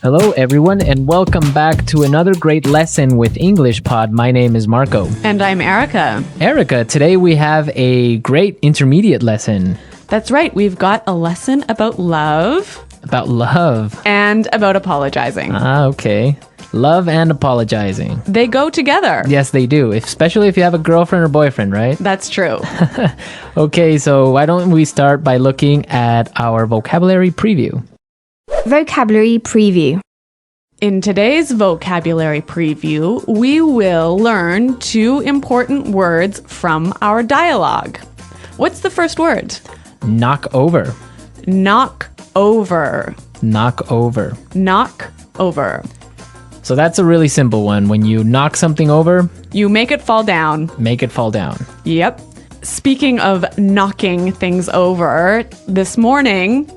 Hello, everyone, and welcome back to another great lesson with English Pod. My name is Marco. And I'm Erica. Erica, today we have a great intermediate lesson. That's right. We've got a lesson about love. About love. And about apologizing. Okay. Love and apologizing. They go together. Yes, they do, especially if you have a girlfriend or boyfriend, right? That's true. Okay, so why don't we start by looking at our vocabulary preview? Vocabulary preview. In today's vocabulary preview, we will learn 2 important words from our dialogue. What's the first word? Knock over. Knock over. Knock over. Knock over. So that's a really simple one. When you knock something over, You make it fall down. make it fall down. Yep. Speaking of knocking things over, this morning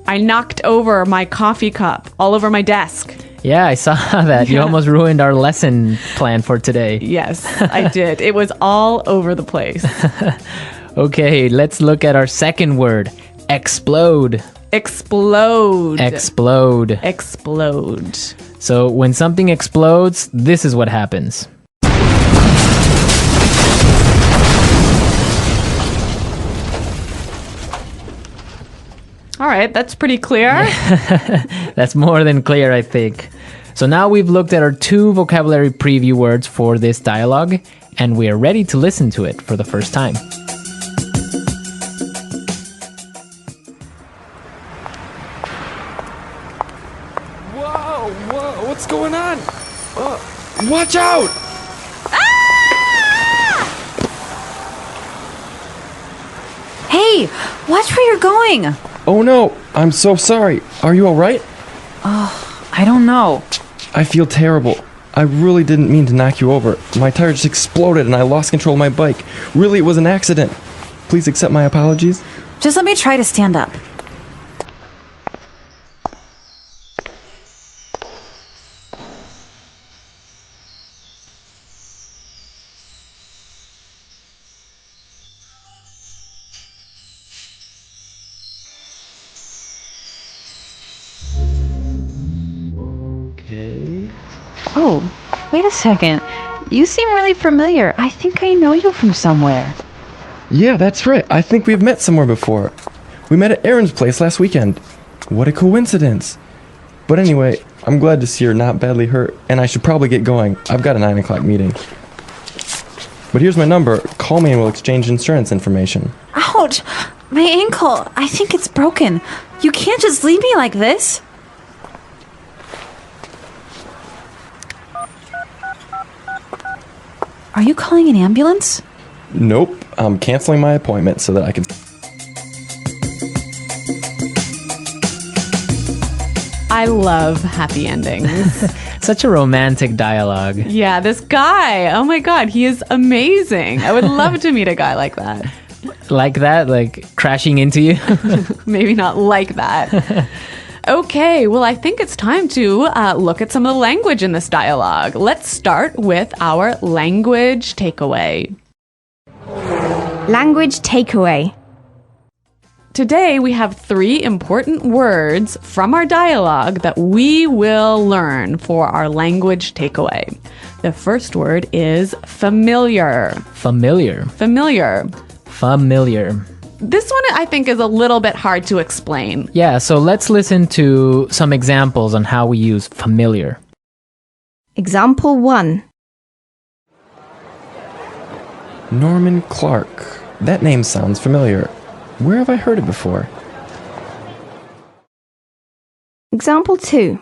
I knocked over my coffee cup all over my desk. Yeah, I saw that. You almost ruined our lesson plan for today. Yes, I did. It was all over the place. Okay, let's look at our second word. Explode. Explode. Explode. Explode. So when something explodes, this is what happens. All right, that's pretty clear. That's more than clear, I think. So now we've looked at our 2 vocabulary preview words for this dialogue, and we are ready to listen to it for the first time. Whoa, what's going on? Watch out! Hey, watch where you're going. Oh no, I'm so sorry. Are you alright? I don't know. I feel terrible. I really didn't mean to knock you over. My tire just exploded and I lost control of my bike. Really, it was an accident. Please accept my apologies. Just let me try to stand up. Okay. Oh, wait a second. You seem really familiar. I think I know you from somewhere. Yeah, that's right. I think we've met somewhere before. We met at Aaron's place last weekend. What a coincidence. But anyway, I'm glad to see you're not badly hurt, and I should probably get going. I've got a 9 o'clock meeting. But here's my number. Call me and we'll exchange insurance information. Ouch! My ankle. I think it's broken. You can't just leave me like this. Are you calling an ambulance? Nope, I'm canceling my appointment so that I can... I love happy endings. Such a romantic dialogue. Yeah, this guy. Oh my God, he is amazing. I would love to meet a guy like that. Like that, like crashing into you. Maybe not like that. Okay, well, I think it's time to look at some of the language in this dialogue. Let's start with our language takeaway. Language takeaway. Today, we have 3 important words from our dialogue that we will learn for our language takeaway. The first word is familiar. Familiar. Familiar. Familiar. This one, I think, is a little bit hard to explain. Yeah, so let's listen to some examples on how we use familiar. Example 1. Norman Clark. That name sounds familiar. Where have I heard it before? Example 2.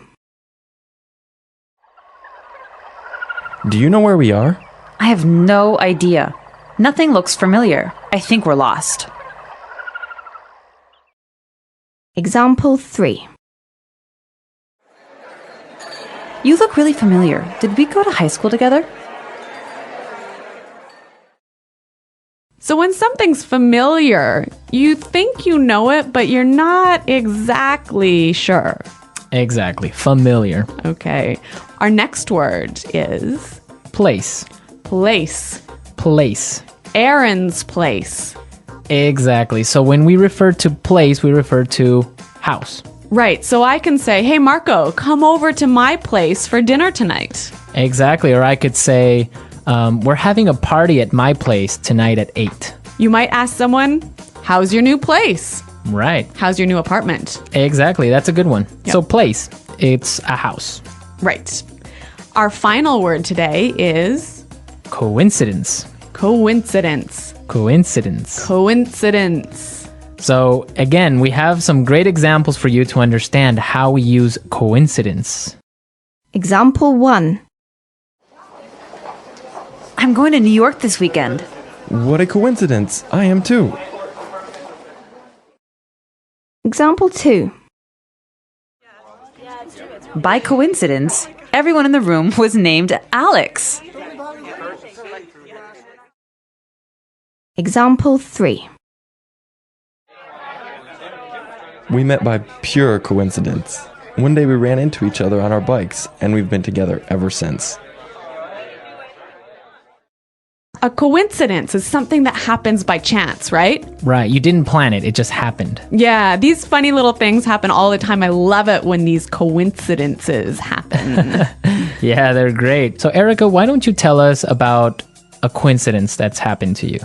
Do you know where we are? I have no idea. Nothing looks familiar. I think we're lost. Example 3. You look really familiar. Did we go to high school together? So when something's familiar, you think you know it, but you're not exactly sure. Exactly. Familiar. Okay. Our next word is Place. place. Place. Aaron's place. Exactly. So when we refer to place, we refer to house. Right. So I can say, hey, Marco, come over to my place for dinner tonight. Exactly. Or I could say, we're having a party at my place tonight at 8. You might ask someone, how's your new place? Right. How's your new apartment? Exactly. That's a good one. Yep. So place, it's a house. Right. Our final word today is Coincidence. coincidence. Coincidence. Coincidence. So again, we have some great examples for you to understand how we use coincidence. Example 1. I'm going to New York this weekend. What a coincidence. I am too. Example 2. By coincidence, everyone in the room was named Alex. Example 3. We met by pure coincidence. One day we ran into each other on our bikes, and we've been together ever since. A coincidence is something that happens by chance, right? Right. You didn't plan it. It just happened. Yeah, these funny little things happen all the time. I love it when these coincidences happen. Yeah, they're great. So Erica, why don't you tell us about a coincidence that's happened to you?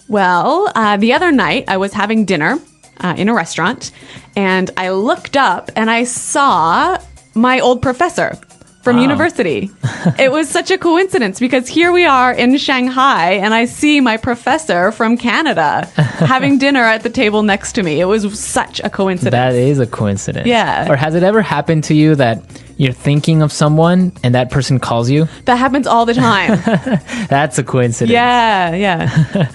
Well, the other night I was having dinner in a restaurant and I looked up and I saw my old professor from university. It was such a coincidence because here we are in Shanghai and I see my professor from Canada having dinner at the table next to me. It was such a coincidence. That is a coincidence. Yeah. Or has it ever happened to you that you're thinking of someone and that person calls you? That happens all the time. That's a coincidence. Yeah.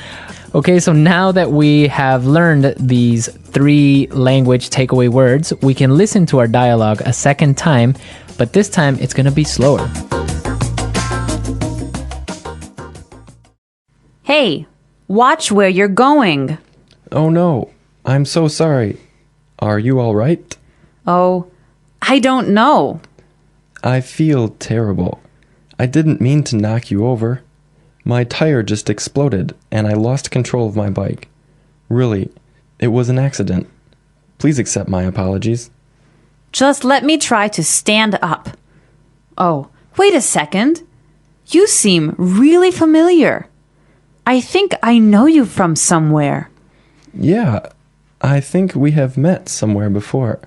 Okay, so now that we have learned these 3 language takeaway words, we can listen to our dialogue a second time, but this time it's going to be slower. Hey, watch where you're going. Oh no, I'm so sorry. Are you all right? Oh, I don't know. I feel terrible. I didn't mean to knock you over. My tire just exploded and I lost control of my bike. Really, it was an accident. Please accept my apologies. Just let me try to stand up. Oh, wait a second. You seem really familiar. I think I know you from somewhere. Yeah, I think we have met somewhere before.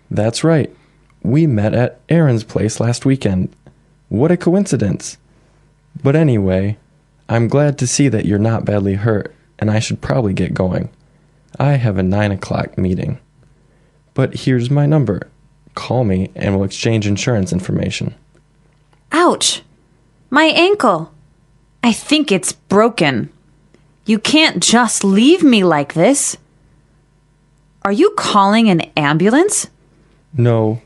That's right. We met at Aaron's place last weekend. What a coincidence. But anyway, I'm glad to see that you're not badly hurt, and I should probably get going. I have a 9 o'clock meeting. But here's my number. Call me and we'll exchange insurance information. Ouch! My ankle. I think it's broken. You can't just leave me like this. Are you calling an ambulance? No,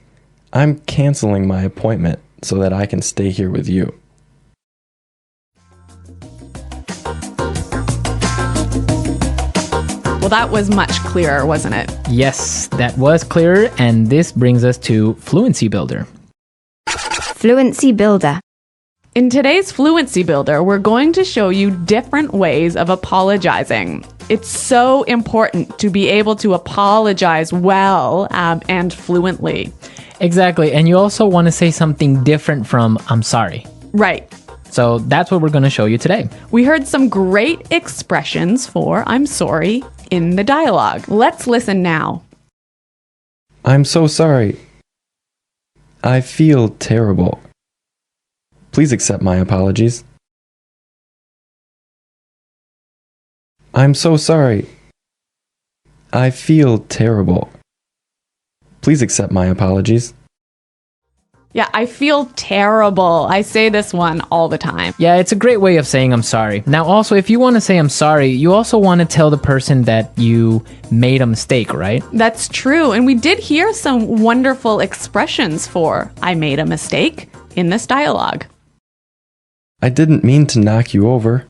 I'm canceling my appointment so that I can stay here with you. Well, that was much clearer, wasn't it? Yes, that was clearer, and this brings us to Fluency Builder. Fluency Builder. In today's Fluency Builder, we're going to show you different ways of apologizing. It's so important to be able to apologize well and fluently. Exactly, and you also want to say something different from I'm sorry. Right. So that's what we're going to show you today. We heard some great expressions for I'm sorry in the dialogue. Let's listen now. I'm so sorry. I feel terrible. Please accept my apologies. I'm so sorry. I feel terrible. Please accept my apologies. Yeah, I feel terrible. I say this one all the time. Yeah, it's a great way of saying I'm sorry. Now, also, if you want to say I'm sorry, you also want to tell the person that you made a mistake, right? That's true. And we did hear some wonderful expressions for I made a mistake in this dialogue. I didn't mean to knock you over.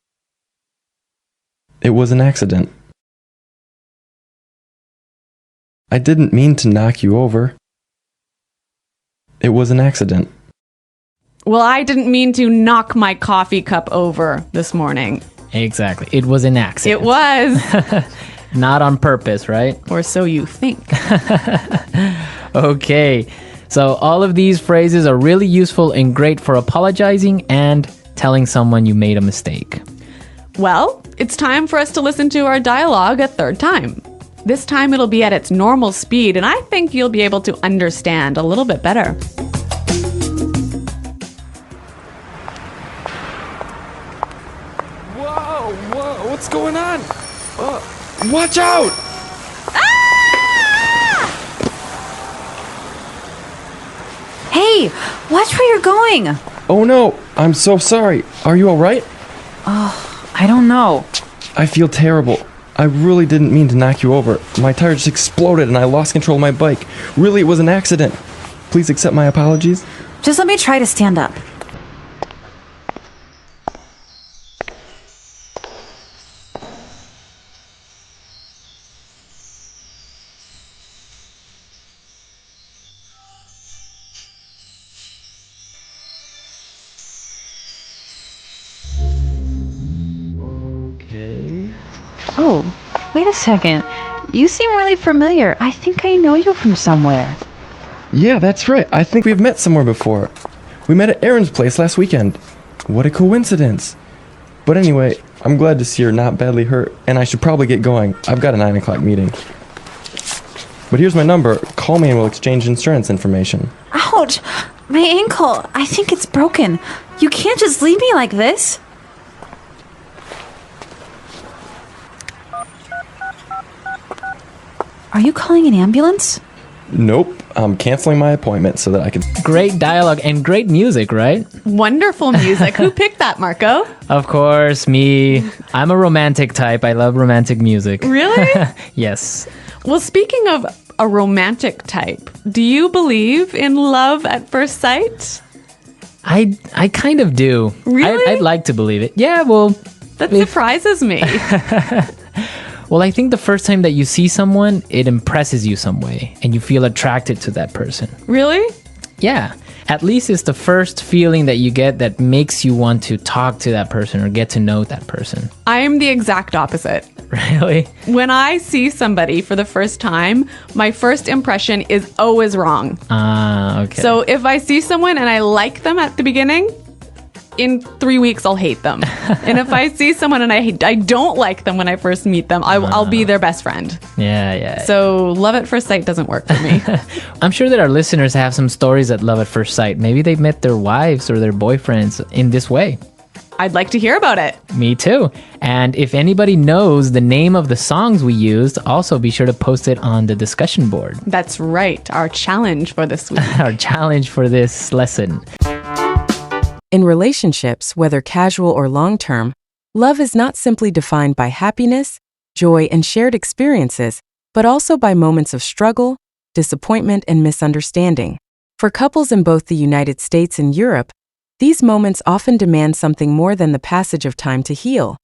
It was an accident. I didn't mean to knock you over. It was an accident. Well, I didn't mean to knock my coffee cup over this morning. Exactly. It was an accident. It was. Not on purpose, right? Or so you think. Okay, so all of these phrases are really useful and great for apologizing and telling someone you made a mistake. Well, it's time for us to listen to our dialogue a third time. This time it'll be at its normal speed, and I think you'll be able to understand a little bit better. Whoa, what's going on? Watch out! Hey, watch where you're going. Oh no, I'm so sorry. Are you alright? I don't know. I feel terrible. I really didn't mean to knock you over. My tire just exploded and I lost control of my bike. Really, it was an accident. Please accept my apologies. Just let me try to stand up. Oh, wait a second. You seem really familiar. I think I know you from somewhere. Yeah, that's right. I think we've met somewhere before. We met at Aaron's place last weekend. What a coincidence. But anyway, I'm glad to see you're not badly hurt, and I should probably get going. I've got a 9 o'clock meeting. But here's my number. Call me and we'll exchange insurance information. Ouch! My ankle. I think it's broken. You can't just leave me like this. Are you calling an ambulance? Nope, I'm canceling my appointment so that I can... Great dialogue and great music, right? Wonderful music. Who picked that, Marco? Of course, me. I'm a romantic type. I love romantic music. Really? Yes. Well, speaking of a romantic type, do you believe in love at first sight? I kind of do. Really? I'd like to believe it. Yeah, well... That surprises me. Well, I think the first time that you see someone, it impresses you some way, and you feel attracted to that person. Really? Yeah. At least it's the first feeling that you get that makes you want to talk to that person or get to know that person. I am the exact opposite. Really? When I see somebody for the first time, my first impression is always wrong. Okay. So if I see someone and I like them at the beginning, in 3 weeks I'll hate them. And if I see someone and I don't like them when I first meet them, I'll be their best friend. Yeah. So love at first sight doesn't work for me. I'm sure that our listeners have some stories at love at first sight. Maybe they met their wives or their boyfriends in this way. I'd like to hear about it. Me too. And if anybody knows the name of the songs we used, also be sure to post it on the discussion board. That's right. Our challenge for this week. Our challenge for this lesson. In relationships, whether casual or long-term, love is not simply defined by happiness, joy, and shared experiences, but also by moments of struggle, disappointment, and misunderstanding. For couples in both the United States and Europe, these moments often demand something more than the passage of time to heal.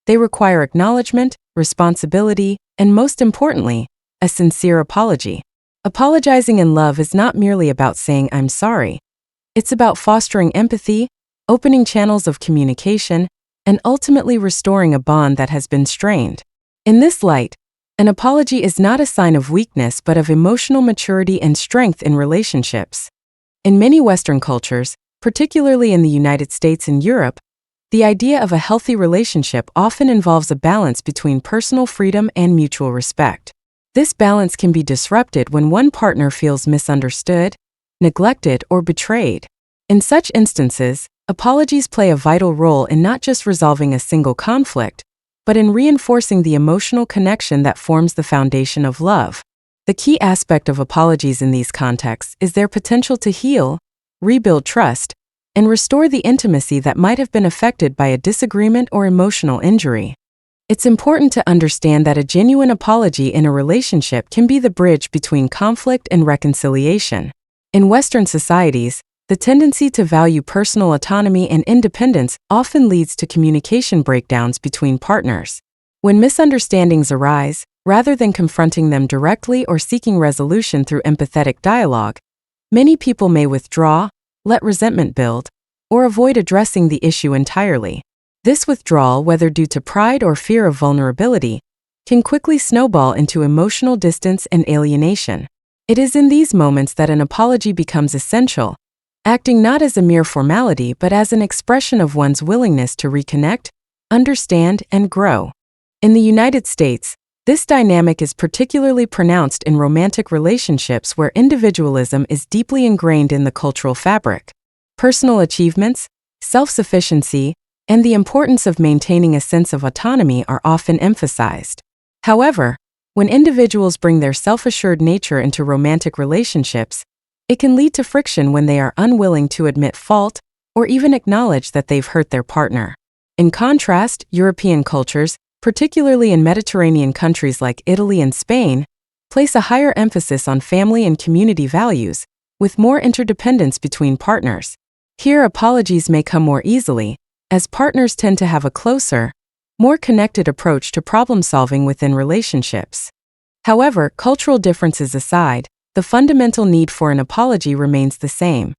They require acknowledgement, responsibility, and most importantly, a sincere apology. Apologizing in love is not merely about saying "I'm sorry." It's about fostering empathy, opening channels of communication, and ultimately restoring a bond that has been strained. In this light, an apology is not a sign of weakness but of emotional maturity and strength in relationships. In many Western cultures, particularly in the United States and Europe, the idea of a healthy relationship often involves a balance between personal freedom and mutual respect. This balance can be disrupted when one partner feels misunderstood, neglected, or betrayed. In such instances, apologies play a vital role in not just resolving a single conflict, but in reinforcing the emotional connection that forms the foundation of love. The key aspect of apologies in these contexts is their potential to heal, rebuild trust, and restore the intimacy that might have been affected by a disagreement or emotional injury. It's important to understand that a genuine apology in a relationship can be the bridge between conflict and reconciliation. In Western societies, the tendency to value personal autonomy and independence often leads to communication breakdowns between partners. When misunderstandings arise, rather than confronting them directly or seeking resolution through empathetic dialogue, many people may withdraw, let resentment build, or avoid addressing the issue entirely. This withdrawal, whether due to pride or fear of vulnerability, can quickly snowball into emotional distance and alienation. It is in these moments that an apology becomes essential, acting not as a mere formality but as an expression of one's willingness to reconnect, understand, and grow. In the United States, this dynamic is particularly pronounced in romantic relationships where individualism is deeply ingrained in the cultural fabric. Personal achievements, self-sufficiency, and the importance of maintaining a sense of autonomy are often emphasized. However, when individuals bring their self-assured nature into romantic relationships, it can lead to friction when they are unwilling to admit fault or even acknowledge that they've hurt their partner. In contrast, European cultures, particularly in Mediterranean countries like Italy and Spain, place a higher emphasis on family and community values, with more interdependence between partners. Here, apologies may come more easily, as partners tend to have a closer, more connected approach to problem-solving within relationships. However, cultural differences aside, the fundamental need for an apology remains the same.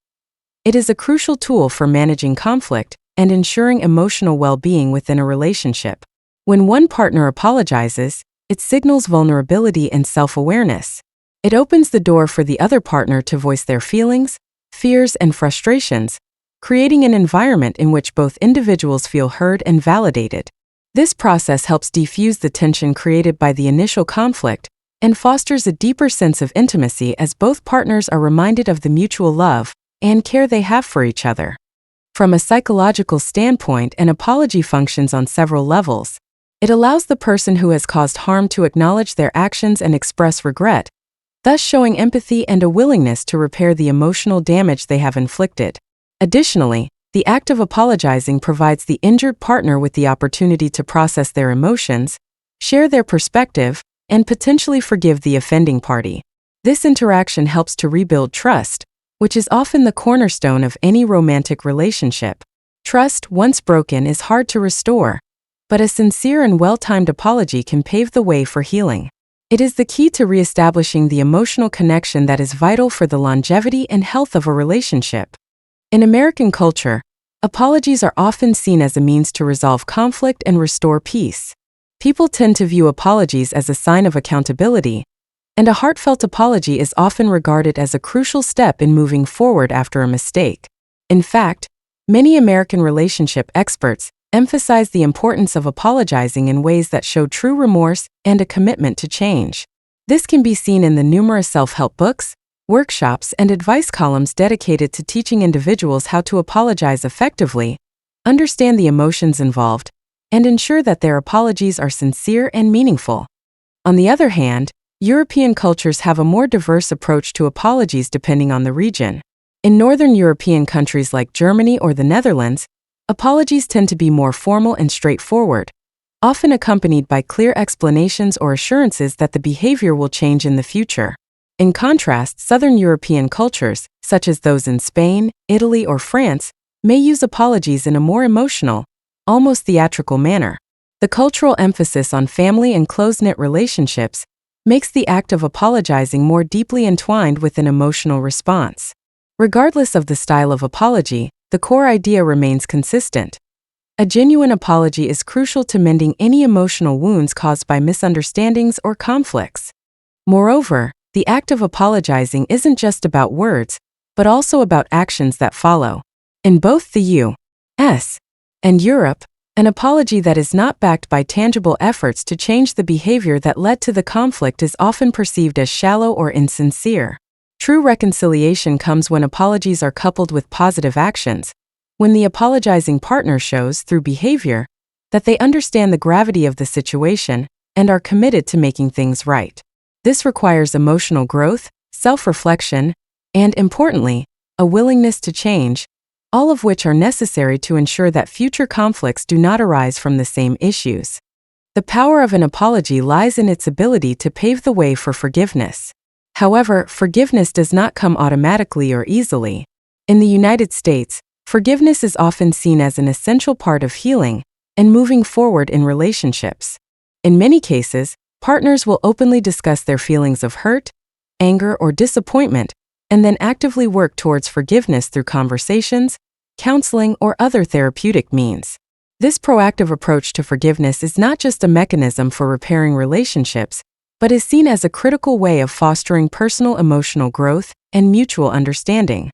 It is a crucial tool for managing conflict and ensuring emotional well-being within a relationship. When one partner apologizes, it signals vulnerability and self-awareness. It opens the door for the other partner to voice their feelings, fears, and frustrations, creating an environment in which both individuals feel heard and validated. This process helps defuse the tension created by the initial conflict and fosters a deeper sense of intimacy as both partners are reminded of the mutual love and care they have for each other. From a psychological standpoint, an apology functions on several levels. It allows the person who has caused harm to acknowledge their actions and express regret, thus showing empathy and a willingness to repair the emotional damage they have inflicted. Additionally, the act of apologizing provides the injured partner with the opportunity to process their emotions, share their perspective, and potentially forgive the offending party. This interaction helps to rebuild trust, which is often the cornerstone of any romantic relationship. Trust, once broken, is hard to restore, but a sincere and well-timed apology can pave the way for healing. It is the key to reestablishing the emotional connection that is vital for the longevity and health of a relationship. In American culture, apologies are often seen as a means to resolve conflict and restore peace. People tend to view apologies as a sign of accountability, and a heartfelt apology is often regarded as a crucial step in moving forward after a mistake. In fact, many American relationship experts emphasize the importance of apologizing in ways that show true remorse and a commitment to change. This can be seen in the numerous self-help books, workshops, and advice columns dedicated to teaching individuals how to apologize effectively, understand the emotions involved, and ensure that their apologies are sincere and meaningful. On the other hand, European cultures have a more diverse approach to apologies depending on the region. In Northern European countries like Germany or the Netherlands, apologies tend to be more formal and straightforward, often accompanied by clear explanations or assurances that the behavior will change in the future. In contrast, Southern European cultures, such as those in Spain, Italy, or France, may use apologies in a more emotional, almost theatrical manner. The cultural emphasis on family and close-knit relationships makes the act of apologizing more deeply entwined with an emotional response. Regardless of the style of apology, the core idea remains consistent. A genuine apology is crucial to mending any emotional wounds caused by misunderstandings or conflicts. Moreover, the act of apologizing isn't just about words, but also about actions that follow. In both the U.S. and Europe, an apology that is not backed by tangible efforts to change the behavior that led to the conflict is often perceived as shallow or insincere. True reconciliation comes when apologies are coupled with positive actions, when the apologizing partner shows, through behavior, that they understand the gravity of the situation and are committed to making things right. This requires emotional growth, self-reflection, and, importantly, a willingness to change, all of which are necessary to ensure that future conflicts do not arise from the same issues. The power of an apology lies in its ability to pave the way for forgiveness. However, forgiveness does not come automatically or easily. In the United States, forgiveness is often seen as an essential part of healing and moving forward in relationships. In many cases, partners will openly discuss their feelings of hurt, anger, or disappointment, and then actively work towards forgiveness through conversations, counseling, or other therapeutic means. This proactive approach to forgiveness is not just a mechanism for repairing relationships, but is seen as a critical way of fostering personal emotional growth and mutual understanding.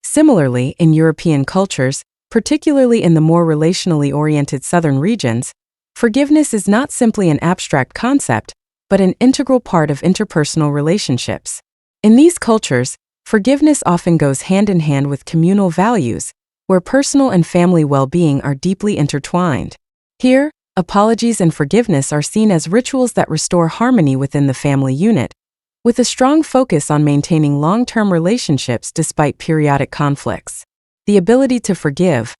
Similarly, in European cultures, particularly in the more relationally oriented southern regions, forgiveness is not simply an abstract concept, but an integral part of interpersonal relationships. In these cultures, forgiveness often goes hand in hand with communal values, where personal and family well-being are deeply intertwined. Here, apologies and forgiveness are seen as rituals that restore harmony within the family unit, with a strong focus on maintaining long-term relationships despite periodic conflicts. The ability to forgive,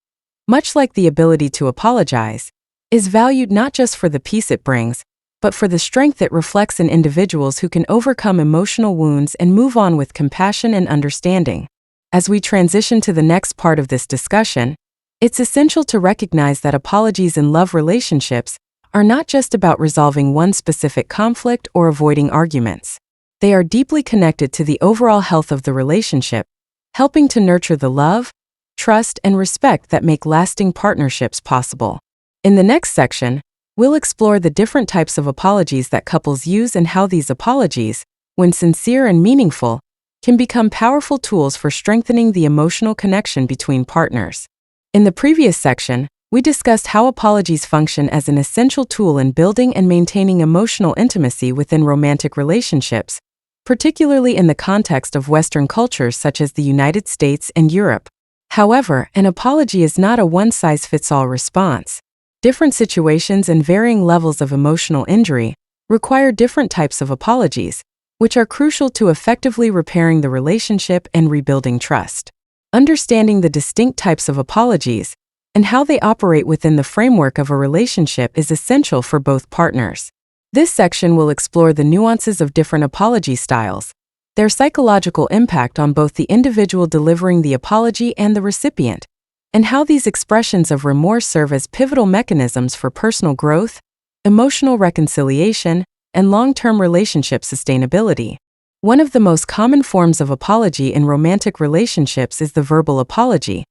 much like the ability to apologize, is valued not just for the peace it brings, but for the strength it reflects in individuals who can overcome emotional wounds and move on with compassion and understanding. As we transition to the next part of this discussion, it's essential to recognize that apologies in love relationships are not just about resolving one specific conflict or avoiding arguments. They are deeply connected to the overall health of the relationship, helping to nurture the love, trust, and respect that make lasting partnerships possible. In the next section, we'll explore the different types of apologies that couples use and how these apologies, when sincere and meaningful, can become powerful tools for strengthening the emotional connection between partners. In the previous section, we discussed how apologies function as an essential tool in building and maintaining emotional intimacy within romantic relationships, particularly in the context of Western cultures such as the United States and Europe. However, an apology is not a one-size-fits-all response. Different situations and varying levels of emotional injury require different types of apologies, which are crucial to effectively repairing the relationship and rebuilding trust. Understanding the distinct types of apologies and how they operate within the framework of a relationship is essential for both partners. This section will explore the nuances of different apology styles, their psychological impact on both the individual delivering the apology and the recipient, and how these expressions of remorse serve as pivotal mechanisms for personal growth, emotional reconciliation, and long-term relationship sustainability. One of the most common forms of apology in romantic relationships is the verbal apology,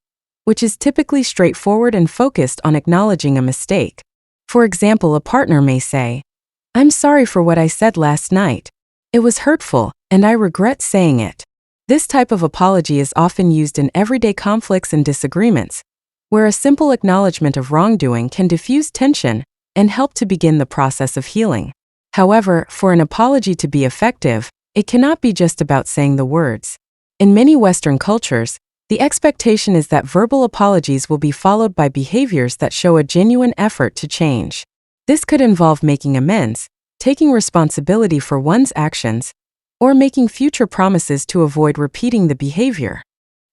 which is typically straightforward and focused on acknowledging a mistake. For example, a partner may say, "I'm sorry for what I said last night. It was hurtful, and I regret saying it." This type of apology is often used in everyday conflicts and disagreements, where a simple acknowledgement of wrongdoing can diffuse tension and help to begin the process of healing. However, for an apology to be effective, it cannot be just about saying the words. In many Western cultures, the expectation is that verbal apologies will be followed by behaviors that show a genuine effort to change. This could involve making amends, taking responsibility for one's actions, or making future promises to avoid repeating the behavior.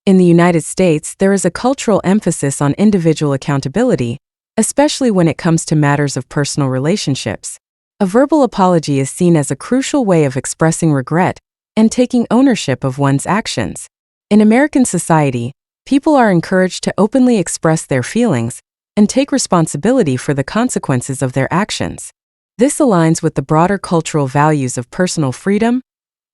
In the United States, there is a cultural emphasis on individual accountability, especially when it comes to matters of personal relationships. A verbal apology is seen as a crucial way of expressing regret and taking ownership of one's actions. In American society, people are encouraged to openly express their feelings and take responsibility for the consequences of their actions. This aligns with the broader cultural values of personal freedom,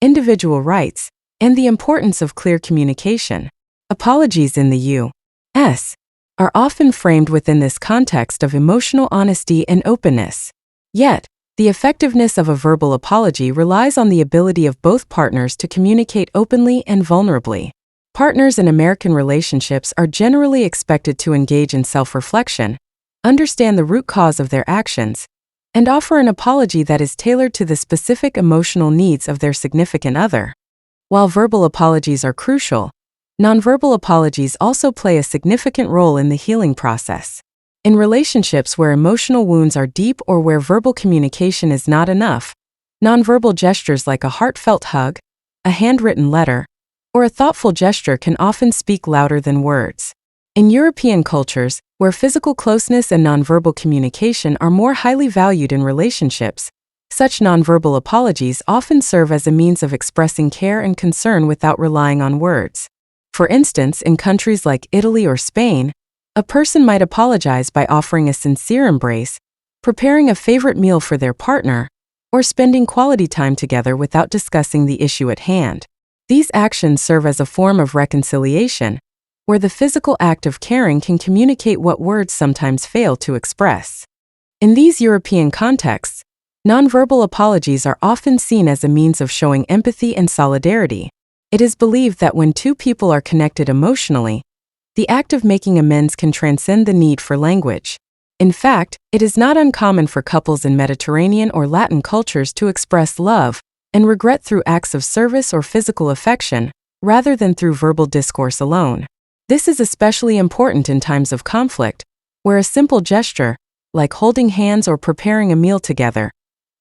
individual rights, and the importance of clear communication. Apologies in the U.S. are often framed within this context of emotional honesty and openness. Yet, the effectiveness of a verbal apology relies on the ability of both partners to communicate openly and vulnerably. Partners in American relationships are generally expected to engage in self-reflection, understand the root cause of their actions, and offer an apology that is tailored to the specific emotional needs of their significant other. While verbal apologies are crucial, nonverbal apologies also play a significant role in the healing process. In relationships where emotional wounds are deep or where verbal communication is not enough, nonverbal gestures like a heartfelt hug, a handwritten letter, or a thoughtful gesture can often speak louder than words. In European cultures, where physical closeness and nonverbal communication are more highly valued in relationships, such nonverbal apologies often serve as a means of expressing care and concern without relying on words. For instance, in countries like Italy or Spain, a person might apologize by offering a sincere embrace, preparing a favorite meal for their partner, or spending quality time together without discussing the issue at hand. These actions serve as a form of reconciliation, where the physical act of caring can communicate what words sometimes fail to express. In these European contexts, Nonverbal apologies are often seen as a means of showing empathy and solidarity. It is believed that when two people are connected emotionally, the act of making amends can transcend the need for language. In fact, it is not uncommon for couples in Mediterranean or Latin cultures to express love and regret through acts of service or physical affection, rather than through verbal discourse alone. This is especially important in times of conflict, where a simple gesture, like holding hands or preparing a meal together,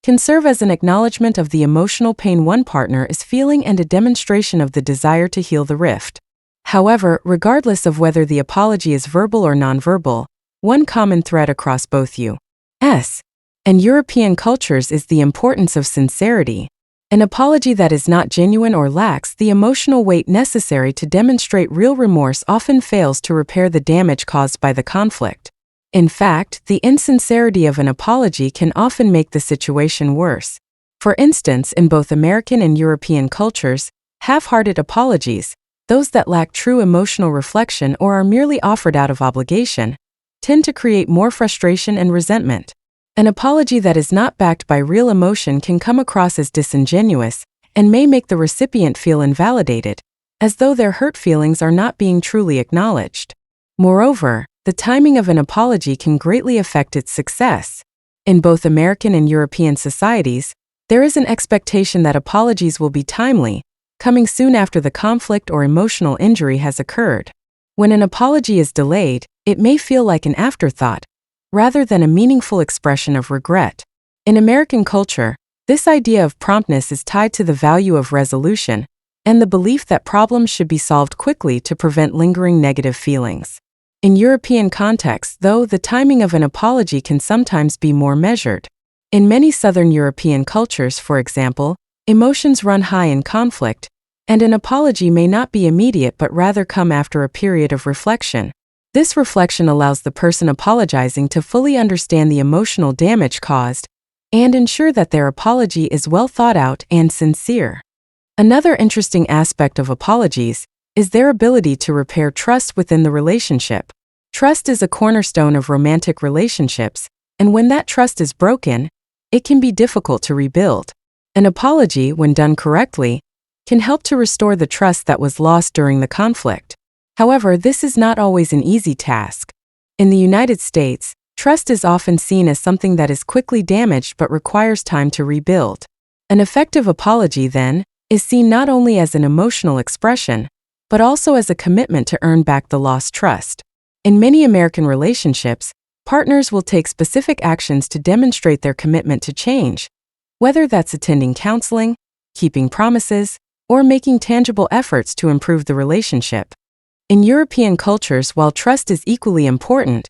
can serve as an acknowledgement of the emotional pain one partner is feeling and a demonstration of the desire to heal the rift. However, regardless of whether the apology is verbal or nonverbal, one common thread across both U.S. and European cultures is the importance of sincerity. An apology that is not genuine or lacks the emotional weight necessary to demonstrate real remorse often fails to repair the damage caused by the conflict. In fact, the insincerity of an apology can often make the situation worse. For instance, in both American and European cultures, half-hearted apologies, those that lack true emotional reflection or are merely offered out of obligation, tend to create more frustration and resentment. An apology that is not backed by real emotion can come across as disingenuous and may make the recipient feel invalidated, as though their hurt feelings are not being truly acknowledged. Moreover, the timing of an apology can greatly affect its success. In both American and European societies, there is an expectation that apologies will be timely, coming soon after the conflict or emotional injury has occurred. When an apology is delayed, it may feel like an afterthought, rather than a meaningful expression of regret. In American culture, this idea of promptness is tied to the value of resolution and the belief that problems should be solved quickly to prevent lingering negative feelings. In European contexts, though, the timing of an apology can sometimes be more measured. In many Southern European cultures, for example, emotions run high in conflict, and an apology may not be immediate but rather come after a period of reflection. This reflection allows the person apologizing to fully understand the emotional damage caused and ensure that their apology is well thought out and sincere. Another interesting aspect of apologies is their ability to repair trust within the relationship. Trust is a cornerstone of romantic relationships, and when that trust is broken, it can be difficult to rebuild. An apology, when done correctly, can help to restore the trust that was lost during the conflict. However, this is not always an easy task. In the United States, trust is often seen as something that is quickly damaged but requires time to rebuild. An effective apology, then, is seen not only as an emotional expression, but also as a commitment to earn back the lost trust. In many American relationships, partners will take specific actions to demonstrate their commitment to change, whether that's attending counseling, keeping promises, or making tangible efforts to improve the relationship. In European cultures, while trust is equally important,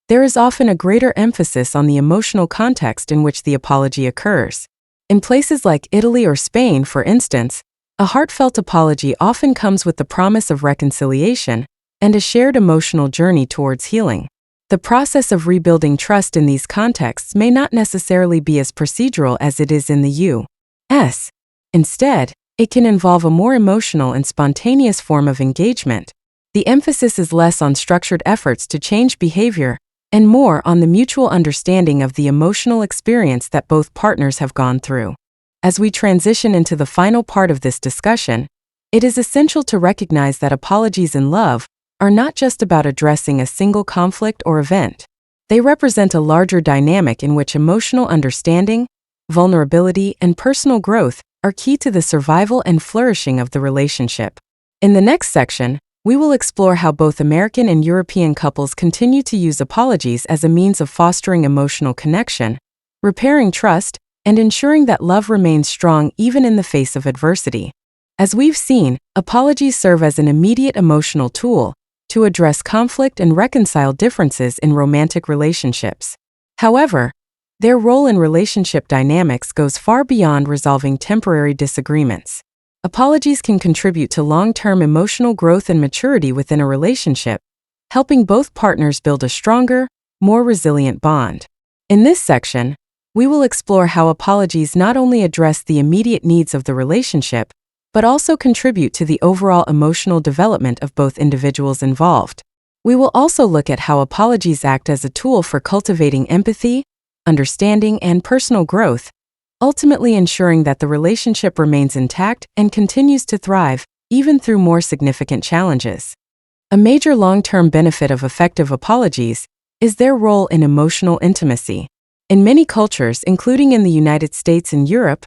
there is often a greater emphasis on the emotional context in which the apology occurs. In places like Italy or Spain, for instance, a heartfelt apology often comes with the promise of reconciliation and a shared emotional journey towards healing. The process of rebuilding trust in these contexts may not necessarily be as procedural as it is in the U.S. Instead, it can involve a more emotional and spontaneous form of engagement. The emphasis is less on structured efforts to change behavior and more on the mutual understanding of the emotional experience that both partners have gone through. As we transition into the final part of this discussion, it is essential to recognize that apologies in love are not just about addressing a single conflict or event. They represent a larger dynamic in which emotional understanding, vulnerability, and personal growth are key to the survival and flourishing of the relationship. In the next section, we will explore how both American and European couples continue to use apologies as a means of fostering emotional connection, repairing trust, and ensuring that love remains strong even in the face of adversity. As we've seen, apologies serve as an immediate emotional tool to address conflict and reconcile differences in romantic relationships. However, their role in relationship dynamics goes far beyond resolving temporary disagreements. Apologies can contribute to long-term emotional growth and maturity within a relationship, helping both partners build a stronger, more resilient bond. In this section, we will explore how apologies not only address the immediate needs of the relationship, but also contribute to the overall emotional development of both individuals involved. We will also look at how apologies act as a tool for cultivating empathy, understanding, and personal growth, ultimately ensuring that the relationship remains intact and continues to thrive, even through more significant challenges. A major long-term benefit of effective apologies is their role in emotional intimacy. In many cultures, including in the United States and Europe,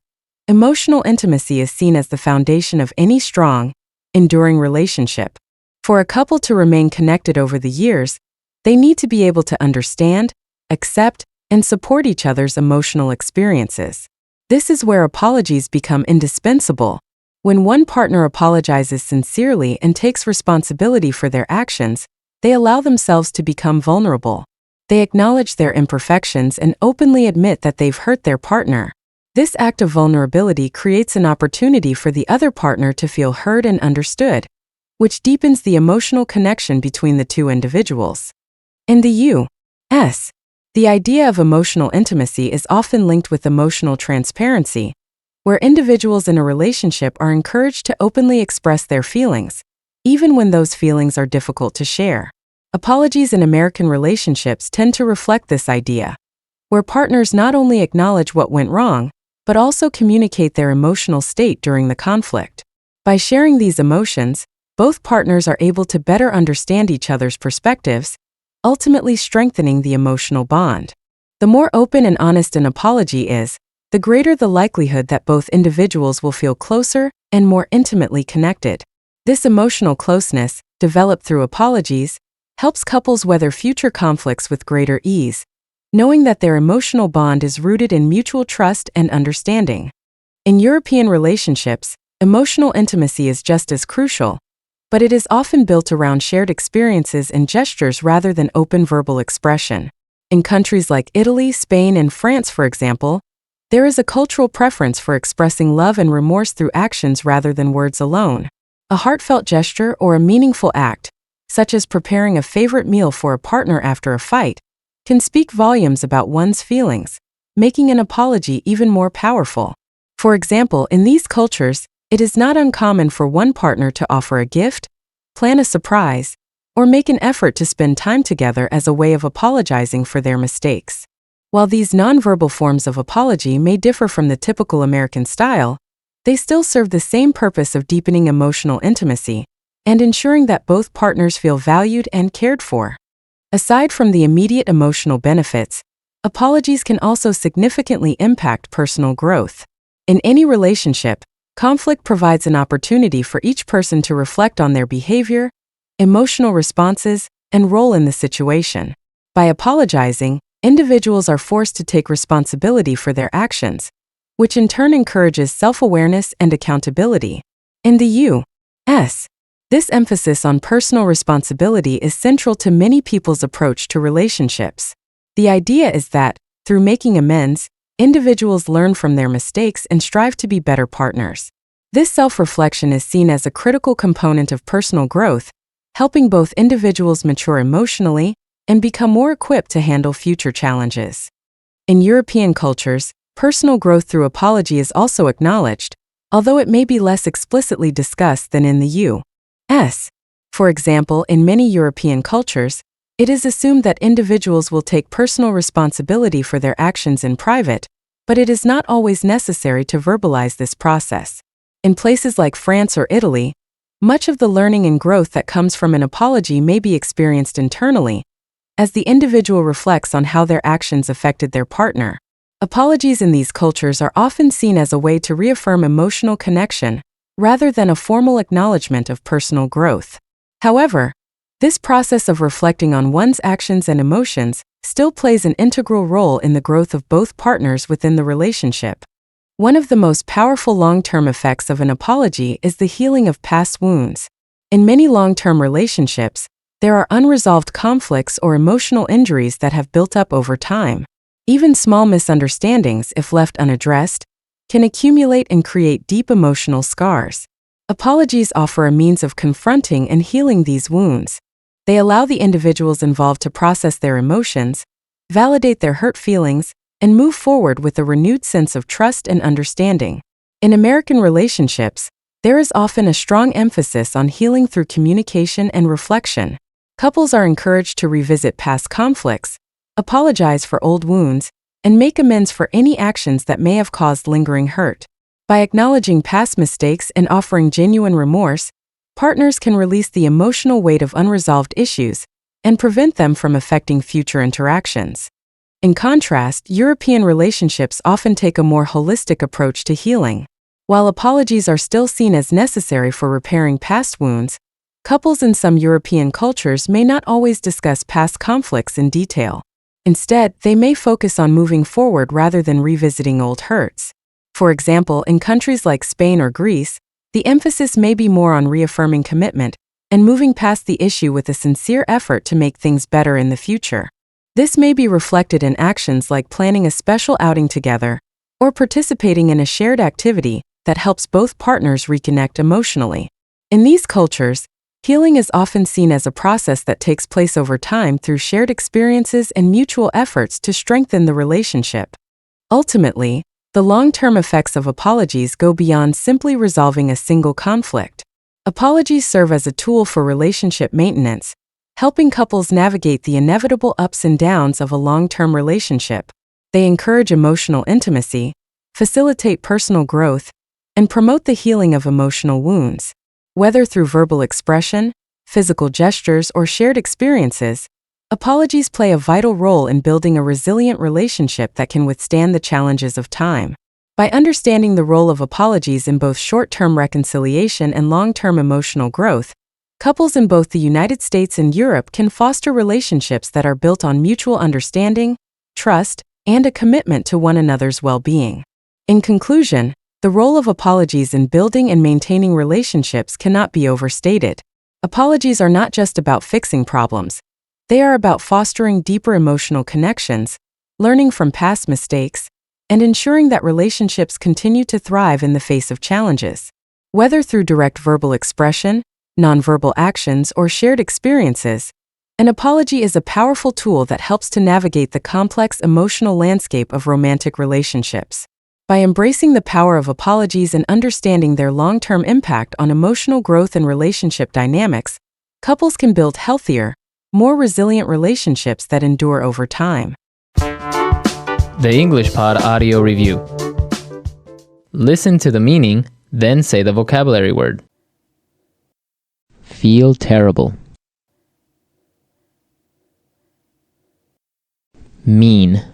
emotional intimacy is seen as the foundation of any strong, enduring relationship. For a couple to remain connected over the years, they need to be able to understand, accept, and support each other's emotional experiences. This is where apologies become indispensable. When one partner apologizes sincerely and takes responsibility for their actions, they allow themselves to become vulnerable. They acknowledge their imperfections and openly admit that they've hurt their partner. This act of vulnerability creates an opportunity for the other partner to feel heard and understood, which deepens the emotional connection between the two individuals. In the U.S., the idea of emotional intimacy is often linked with emotional transparency, where individuals in a relationship are encouraged to openly express their feelings, even when those feelings are difficult to share. Apologies in American relationships tend to reflect this idea, where partners not only acknowledge what went wrong, but also communicate their emotional state during the conflict. By sharing these emotions, both partners are able to better understand each other's perspectives, ultimately strengthening the emotional bond. The more open and honest an apology is, the greater the likelihood that both individuals will feel closer and more intimately connected. This emotional closeness, developed through apologies, helps couples weather future conflicts with greater ease, knowing that their emotional bond is rooted in mutual trust and understanding. In European relationships, emotional intimacy is just as crucial, but it is often built around shared experiences and gestures rather than open verbal expression. In countries like Italy, Spain, and France, for example, there is a cultural preference for expressing love and remorse through actions rather than words alone. A heartfelt gesture or a meaningful act, such as preparing a favorite meal for a partner after a fight, can speak volumes about one's feelings, making an apology even more powerful. For example, in these cultures, it is not uncommon for one partner to offer a gift, plan a surprise, or make an effort to spend time together as a way of apologizing for their mistakes. While these nonverbal forms of apology may differ from the typical American style, they still serve the same purpose of deepening emotional intimacy and ensuring that both partners feel valued and cared for. Aside from the immediate emotional benefits, apologies can also significantly impact personal growth. In any relationship, conflict provides an opportunity for each person to reflect on their behavior, emotional responses, and role in the situation. By apologizing, individuals are forced to take responsibility for their actions, which in turn encourages self-awareness and accountability. In the U.S., this emphasis on personal responsibility is central to many people's approach to relationships. The idea is that, through making amends, individuals learn from their mistakes and strive to be better partners. This self-reflection is seen as a critical component of personal growth, helping both individuals mature emotionally and become more equipped to handle future challenges. In European cultures, personal growth through apology is also acknowledged, although it may be less explicitly discussed than in the U.S. For example, in many European cultures, it is assumed that individuals will take personal responsibility for their actions in private, but it is not always necessary to verbalize this process. In places like France or Italy, much of the learning and growth that comes from an apology may be experienced internally, as the individual reflects on how their actions affected their partner. Apologies in these cultures are often seen as a way to reaffirm emotional connection, rather than a formal acknowledgement of personal growth. However, this process of reflecting on one's actions and emotions still plays an integral role in the growth of both partners within the relationship. One of the most powerful long-term effects of an apology is the healing of past wounds. In many long-term relationships, there are unresolved conflicts or emotional injuries that have built up over time. Even small misunderstandings, if left unaddressed, can accumulate and create deep emotional scars. Apologies offer a means of confronting and healing these wounds. They allow the individuals involved to process their emotions, validate their hurt feelings, and move forward with a renewed sense of trust and understanding. In American relationships, there is often a strong emphasis on healing through communication and reflection. Couples are encouraged to revisit past conflicts, apologize for old wounds, and make amends for any actions that may have caused lingering hurt. By acknowledging past mistakes and offering genuine remorse, partners can release the emotional weight of unresolved issues and prevent them from affecting future interactions. In contrast, European relationships often take a more holistic approach to healing. While apologies are still seen as necessary for repairing past wounds, couples in some European cultures may not always discuss past conflicts in detail. Instead, they may focus on moving forward rather than revisiting old hurts. For example, in countries like Spain or Greece, the emphasis may be more on reaffirming commitment and moving past the issue with a sincere effort to make things better in the future. This may be reflected in actions like planning a special outing together or participating in a shared activity that helps both partners reconnect emotionally. In these cultures, healing is often seen as a process that takes place over time through shared experiences and mutual efforts to strengthen the relationship. Ultimately, the long-term effects of apologies go beyond simply resolving a single conflict. Apologies serve as a tool for relationship maintenance, helping couples navigate the inevitable ups and downs of a long-term relationship. They encourage emotional intimacy, facilitate personal growth, and promote the healing of emotional wounds. Whether through verbal expression, physical gestures, or shared experiences, apologies play a vital role in building a resilient relationship that can withstand the challenges of time. By understanding the role of apologies in both short-term reconciliation and long-term emotional growth, couples in both the United States and Europe can foster relationships that are built on mutual understanding, trust, and a commitment to one another's well-being. In conclusion, the role of apologies in building and maintaining relationships cannot be overstated. Apologies are not just about fixing problems. They are about fostering deeper emotional connections, learning from past mistakes, and ensuring that relationships continue to thrive in the face of challenges. Whether through direct verbal expression, nonverbal actions, or shared experiences, an apology is a powerful tool that helps to navigate the complex emotional landscape of romantic relationships. By embracing the power of apologies and understanding their long-term impact on emotional growth and relationship dynamics, couples can build healthier, more resilient relationships that endure over time. The English Pod Audio Review. Listen to the meaning, then say the vocabulary word. Feel terrible. Mean.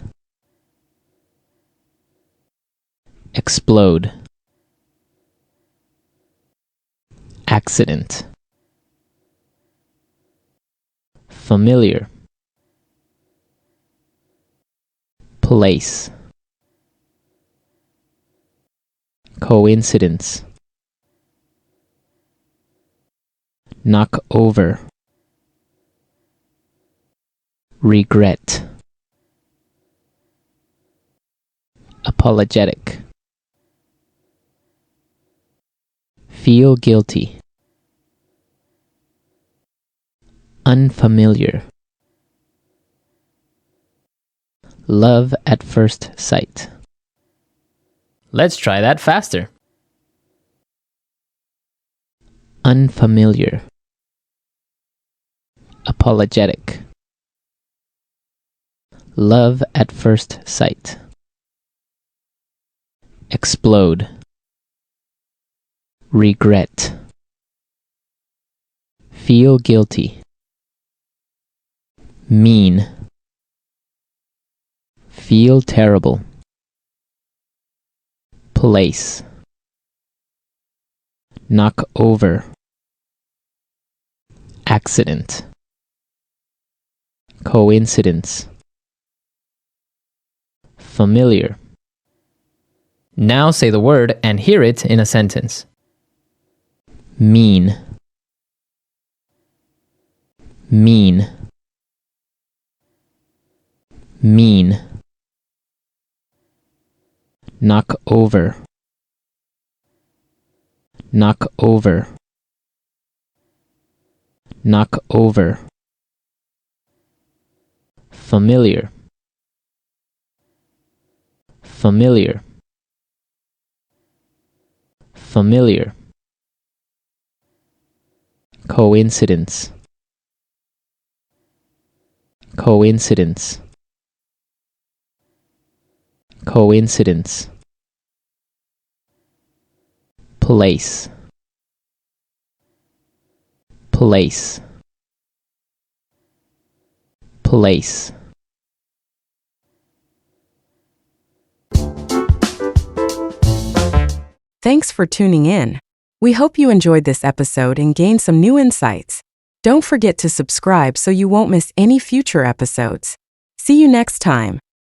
Explode. Accident. Familiar. Place. Coincidence. Knock over. Regret. Apologetic. Feel guilty. Unfamiliar. Love at first sight. Let's try that faster. Unfamiliar. Apologetic. Love at first sight. Explode. Regret. Feel guilty. Mean. Feel terrible. Place. Knock over. Accident. Coincidence. Familiar. Now say the word and hear it in a sentence. Mean. Mean. Mean. Knock over. Knock over. Knock over. Familiar. Familiar. Familiar. Coincidence. Coincidence. coincidence. Place. Place. Place. Thanks for tuning in. We hope you enjoyed this episode and gained some new insights. Don't forget to subscribe so you won't miss any future episodes. See you next time.